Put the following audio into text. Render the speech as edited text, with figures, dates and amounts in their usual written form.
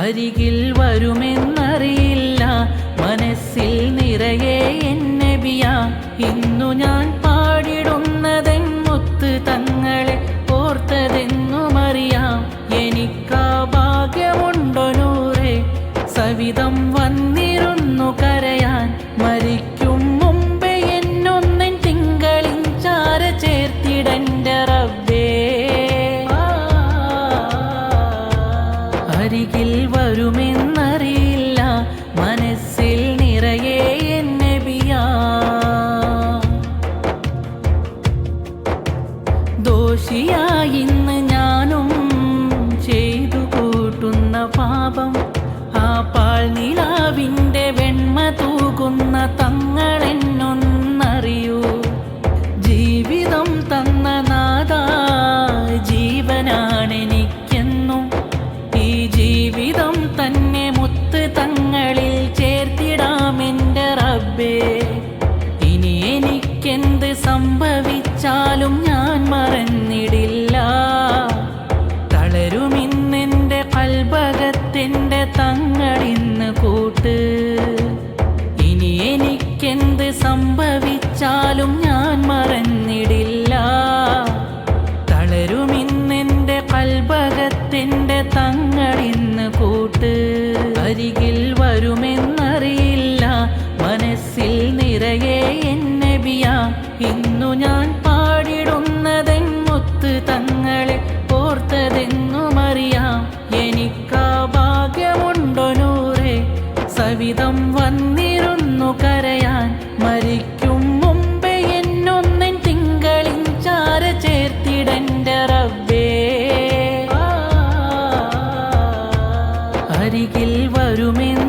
അരികിൽ വരുമെന്നറിയില്ല, മനസ്സിൽ നിറയെ എൻ നബിയാ. ഇന്നു ഞാൻ പാടിടുന്നതെൻ മുത്ത് തങ്ങളെ ഓർത്തതെന്നുമറിയാം. എനിക്കാ ഭാഗ്യമുണ്ടോ നൂറേ, സവിധം വന്നിരുന്നു കരയാൻ. മരിക്കും മുമ്പേ എന്നൊന്നെൻ തിങ്കളിൻ ചാര ചേർത്തിടൻ്റെ റബ്ബേ. അരികിൽ വരുമെന്നറിയില്ല, മനസ്സിൽ നിറയെ എൻ നബിയാ. ദോഷിയായിന്ന് ഞാനും ചെയ്തു കൂട്ടുന്ന പാപം, ആ പാൽനിലാവിൻ്റെ വെണ്മ തൂകുന്ന തങ്ങളെന്നൊന്നറിയൂ. ജീവിതം തന്ന നാഥാ, ജീവനാണെനിക്കെന്നും. ഈ ജീവിതം തന്നെ മുത്ത് തങ്ങളിൽ ചേർത്തിടാമെൻ്റെ റബ്ബേ. ഇനി എനിക്കെന്ത് സംഭവിച്ചാലും ഞാൻ മറന്നിടില്ല. തളരുമിന്നെൻ്റെ കൽബകത്തിൻ്റെ തങ്ങളിന്ന് കൂട്ട്. ഇനി എനിക്കെന്ത് സംഭവിച്ചാലും ഞാൻ മറന്നിടില്ല. തളരുമിന്നെൻ്റെ കൽബകത്തിൻ്റെ തങ്ങളിന്ന് കൂട്ട്. അരികിൽ വരുമെന്നറിയില്ല, മനസ്സിൽ നിറയെ എൻ നബിയാ. ഇന്നു ഞാൻ പാടിടുന്നതെൻ മുത്ത് തങ്ങളെ ഓർത്തതെന്നുമറിയാം. എനിക്കാ ഭാഗ്യമുണ്ടോ നൂറേ, സവിധം വന്നിരുന്നു കരയാൻ. മരിക്കും മുമ്പേ എന്നൊന്നെൻ തിങ്കളിൻ ചാര ചേർത്തിടൻ്റെ റബ്ബേ. അരികിൽ വരുമെന്ന്